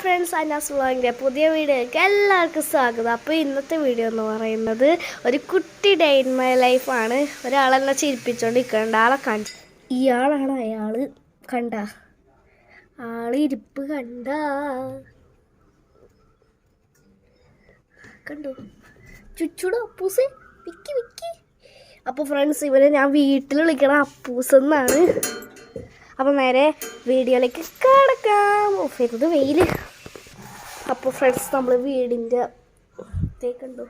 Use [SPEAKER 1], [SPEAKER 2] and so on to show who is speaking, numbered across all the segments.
[SPEAKER 1] Friends, അന്നാസ് വ്ളോഗിൻ്റെ പുതിയ വീഡിയോയ്ക്ക് എല്ലാവർക്കും സ്വാഗതം. അപ്പോൾ ഇന്നത്തെ വീഡിയോ എന്ന് പറയുന്നത് ഒരു കുട്ടി ഡേ ഇൻ മൈ ലൈഫാണ്. ഒരാളെന്നെ ചിരിപ്പിച്ചുകൊണ്ടിരിക്കുന്നുണ്ട്. ആളെ കണ്ട ഇയാളാണ് അയാൾ. കണ്ട ആളിരിപ്പ് കണ്ടു ചുച്ചൂടെ അപ്പൂസ് വിക്കി വിക്കി. അപ്പോൾ ഫ്രണ്ട്സ്, ഇവരെ ഞാൻ വീട്ടിൽ വിളിക്കണ അപ്പൂസ് എന്നാണ്. അപ്പോൾ നേരെ വീഡിയോയിലേക്ക് കിടക്കാം. ഓഫരുത് വെയിൽ. അപ്പോൾ ഫ്രണ്ട്സ്, നമ്മൾ വീടിൻ്റെ കണ്ടു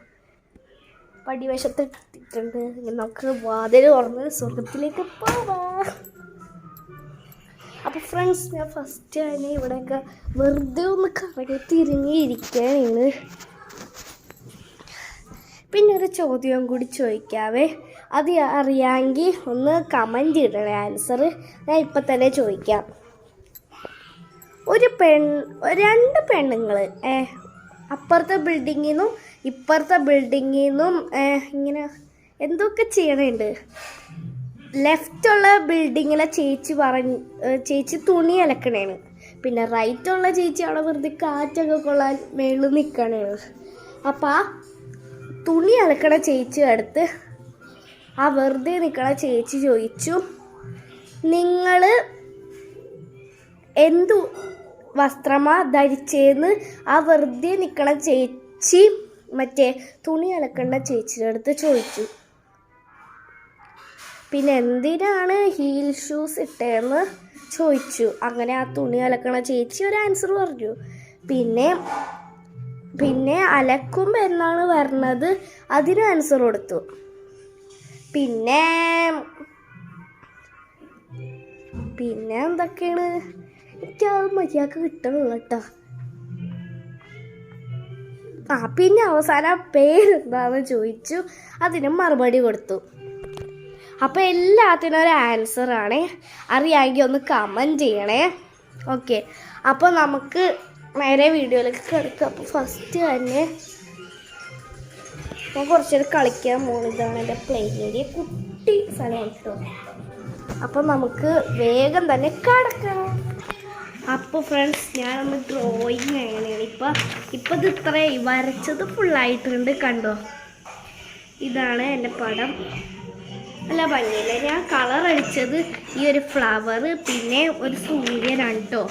[SPEAKER 1] പടിവശത്ത് ഇട്ടിട്ടുണ്ട്. നമുക്ക് വാതിൽ തുറന്ന് സ്വർഗത്തിലേക്ക് പോവാം. അപ്പോൾ ഫ്രണ്ട്സ്, ഞാൻ ഫസ്റ്റ് തന്നെ ഇവിടെയൊക്കെ വെറുതെ ഒന്ന് കറങ്ങി തിരിഞ്ഞിരിക്കുകയാണ്. പിന്നെ ഒരു ചോദ്യം കൂടി ചോദിക്കാവേ. അത് അറിയാമെങ്കിൽ ഒന്ന് കമൻറ്റ് ഇടണേ ആൻസർ. ഞാൻ ഇപ്പം തന്നെ ചോദിക്കാം. രണ്ട് പെണ്ണുങ്ങൾ അപ്പുറത്തെ ബിൽഡിങ്ങിൽ നിന്നും ഇപ്പുറത്തെ ബിൽഡിങ്ങിൽ നിന്നും ഇങ്ങനെ എന്തൊക്കെ ചെയ്യണുണ്ട്. ലെഫ്റ്റുള്ള ബിൽഡിങ്ങിലെ ചേച്ചി തുണി അലക്കണേണ്. പിന്നെ റൈറ്റുള്ള ചേച്ചി അവിടെ വെറുതെ കാറ്റൊക്കെ കൊള്ളാൻ മേളിൽ നിൽക്കണേണ്. അപ്പം ആ തുണി അലക്കണ ചേച്ചി അടുത്ത് ആ വെറുതെ നിൽക്കണ ചേച്ചി ചോദിച്ചു, നിങ്ങൾ എന്തു വസ്ത്രമാ ധരിച്ചേന്ന് ആ വെറുതെ നിൽക്കണ ചേച്ചി മറ്റേ തുണി അലക്കേണ്ട ചേച്ചിയുടെ അടുത്ത് ചോദിച്ചു. പിന്നെ എന്തിനാണ് ഹീൽ ഷൂസ് ഇട്ടേന്ന് ചോദിച്ചു. അങ്ങനെ ആ തുണി അലക്കണ ചേച്ചി ഒരു ആൻസർ പറഞ്ഞു. പിന്നെ അലക്കുമ്പോൾ എന്നാണ് പറഞ്ഞത്, അതിന് ആൻസർ കൊടുത്തു. പിന്നെ എന്തൊക്കെയാണ് എനിക്കത് മര്യാദക്ക് കിട്ടണില്ല കേട്ടോ. പിന്നെ അവസാനം പേരെന്താണെന്ന് ചോദിച്ചു. അതിന് മറുപടി കൊടുത്തു. അപ്പോൾ എല്ലാത്തിനും ഒരു ആൻസറാണ്. അറിയാമെങ്കിൽ ഒന്ന് കമൻറ്റ് ചെയ്യണേ. ഓക്കെ, അപ്പോൾ നമുക്ക് നേരെ വീഡിയോയിലേക്ക് കിടക്കാം. അപ്പോൾ ഫസ്റ്റ് തന്നെ ഞാൻ കുറച്ചേരം കളിക്കാൻ പോകുന്നു. ഇതാണ് എൻ്റെ പ്ലേ ഏരിയ. കുട്ടി സ്ഥലമാണ് കേട്ടോ. അപ്പോൾ നമുക്ക് വേഗം തന്നെ കിടക്കാം. അപ്പോൾ ഫ്രണ്ട്സ്, ഞാനൊന്ന് ഡ്രോയിങ് എങ്ങനെയാണ് ഇപ്പം ഇത് ഇത്രയും വരച്ചത് ഫുള്ളായിട്ടുണ്ട്. കണ്ടോ, ഇതാണ് എൻ്റെ പടം. നല്ല ഭംഗിയില്ല. ഞാൻ കളർ അടിച്ചത് ഈ ഒരു ഫ്ലവർ പിന്നെ ഒരു സൂര്യനാണ് കേട്ടോ.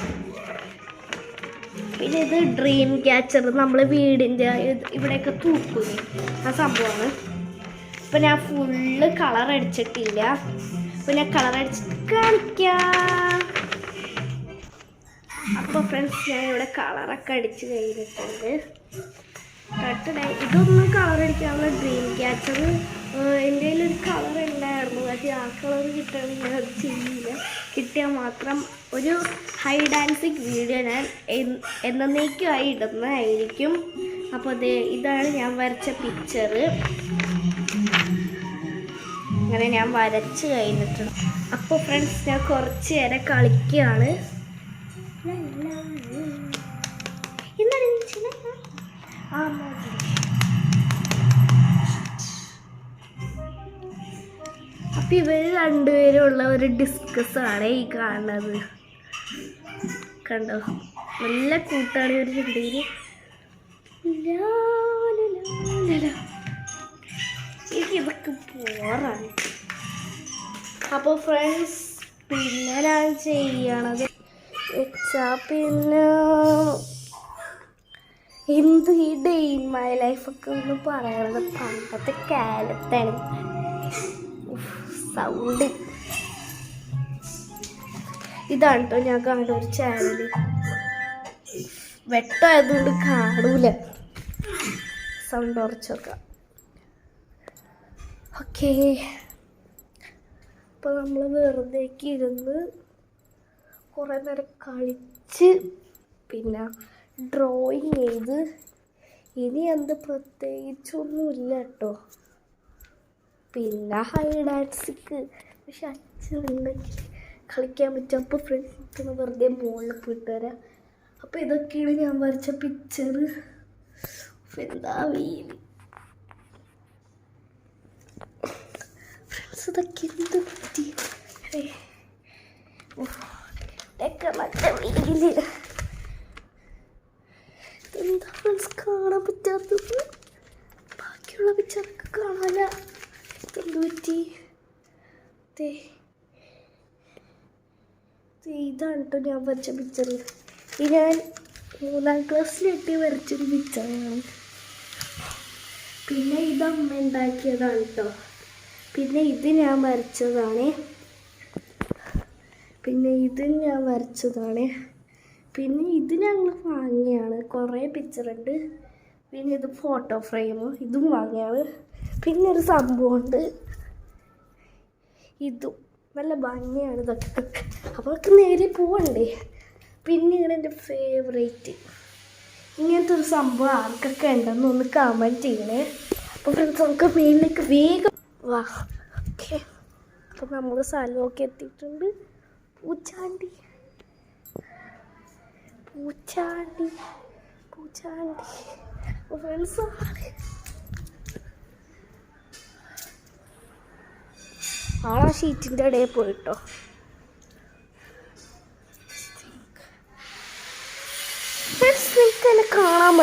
[SPEAKER 1] പിന്നെ ഇത് ഡ്രീം ക്യാച്ചർ, നമ്മൾ വീടിൻ്റെ ഇവിടെയൊക്കെ തൂക്കുന്നു ആ സംഭവമാണ്. ഇപ്പം ഞാൻ ഫുള്ള് കളർ അടിച്ചിട്ടില്ല. അപ്പം ഞാൻ കളർ അടിച്ചിട്ട് കാണിക്കാം. അപ്പോൾ ഫ്രണ്ട്സ്, ഞാൻ ഇവിടെ കളറൊക്കെ അടിച്ച് കഴിഞ്ഞിട്ടുണ്ട്. ഇതൊന്നും കളർ അടിക്കാനുള്ള ഡ്രീം ക്യാച്ചർ എൻ്റെ കയ്യിലൊരു കളർ ഉണ്ടായിരുന്നു. പക്ഷേ ആ കളർ കിട്ടുകയാണെങ്കിൽ ഞാൻ അത് ചെയ്യില്ല. കിട്ടിയാൽ മാത്രം ഒരു ഹൈഡ് ആൻഡ് സീക്ക് വീഡിയോ ഞാൻ എന്നേക്കുമായി ഇടുന്നതായിരിക്കും. അപ്പോൾ ഇതാണ് ഞാൻ വരച്ച പിക്ചർ. അങ്ങനെ ഞാൻ വരച്ച് കഴിഞ്ഞിട്ടുണ്ട്. അപ്പോൾ ഫ്രണ്ട്സ്, ഞാൻ കുറച്ച് നേരം കളിക്കുകയാണ്. അപ്പം ഇവർ രണ്ടുപേരുള്ള ഒരു ഡിസ്കസാണ് ഈ കാണുന്നത്. കണ്ടോ, നല്ല കൂട്ടാണ് ഇവർ രണ്ടുപേര്. എനിക്കിതൊക്കെ പോറാണ്. അപ്പോൾ ഫ്രണ്ട്സ്, പിന്നെ ഞാൻ ചെയ്യണത് പിന്നെ എന്ത് ഈ ഡേ ഇൻ മൈ ലൈഫൊക്കെ ഒന്ന് പറയണത് പണ്ടത്തെ കാലത്താണ്. സൗണ്ട് ഇതാണ് കേട്ടോ. ഞാൻ കാണുന്ന ഒരു ചാനല് വെട്ടമായതുകൊണ്ട് കാണൂല. സൗണ്ട് ഉറച്ചോക്കാം. ഓക്കേ, അപ്പോൾ നമ്മൾ വെറുതേക്ക് ഇരുന്ന് കുറേ നേരം കളിച്ച് പിന്നെ ഡ്രോയിങ് ചെയ്ത്. ഇനി എന്ത് പ്രത്യേകിച്ചൊന്നുമില്ല കേട്ടോ. പിന്നെ ഹൈഡ് ആൻഡ് സീക്ക് പക്ഷെ അച്ഛനുണ്ടെങ്കിൽ കളിക്കാൻ പറ്റും. അപ്പോൾ ഫ്രണ്ട്സ് വെറുതെ മുകളിൽ പോയിട്ട് വരാം. അപ്പോൾ ഇതൊക്കെയാണ് ഞാൻ വരച്ച പിക്ചർ. എന്താ വെയിൽ ഫ്രണ്ട്സ്, ഇതൊക്കെ എന്ത് പറ്റി ഇതൊക്കെ നല്ല വെയിൽ. കാണാൻ പറ്റാത്തത്. ബാക്കിയുള്ള പിക്ചറൊക്കെ കാണാല. എന്ത് പറ്റി? ഇതാണ് കേട്ടോ ഞാൻ വരച്ച പിക്ചർ. ഇത് ഞാൻ 3ാം ക്ലാസ്സിലെത്തി വരച്ചൊരു പിക്ചറാണ്. പിന്നെ ഇത് അമ്മ ഉണ്ടാക്കിയതാണ് കേട്ടോ. പിന്നെ ഇത് ഞാൻ വരച്ചതാണ്. പിന്നെ ഇത് ഞാൻ വരച്ചതാണ്. പിന്നെ ഇത് ഞങ്ങൾ വാങ്ങിയാണ്. കുറേ പിക്ചറുണ്ട്. പിന്നെ ഇത് ഫോട്ടോ ഫ്രെയിം, ഇതും വാങ്ങിയാണ്. പിന്നെ ഒരു സംഭവമുണ്ട്, ഇതും നല്ല ഭംഗിയാണ്. ഇതൊക്കെ അവൾക്ക് നേരെ പോവണ്ടേ. പിന്നെയാണ് എൻ്റെ ഫേവറേറ്റ്. ഇങ്ങനത്തെ ഒരു സംഭവം ആർക്കൊക്കെ ഉണ്ടെന്ന് ഒന്ന് കമൻറ്റ് ചെയ്യണേ. അപ്പോൾ ഫ്രണ്ട്സ് നമുക്ക് മെയിനിലേക്ക് വേഗം വാ. ഓക്കെ, അപ്പോൾ നമ്മൾ സ്ഥലമൊക്കെ എത്തിയിട്ടുണ്ട്. പൂച്ചാണ്ടി പൂച്ചാണ്ടി പൂച്ചാണ്ടി ഫ്രണ്ട്സ് ആളാ ഷീറ്റിൻ്റെ ഇടയിൽ പോയിട്ടോ. ഫ്രണ്ട്സ് നിങ്ങൾക്ക് എന്നെ കാണാൻ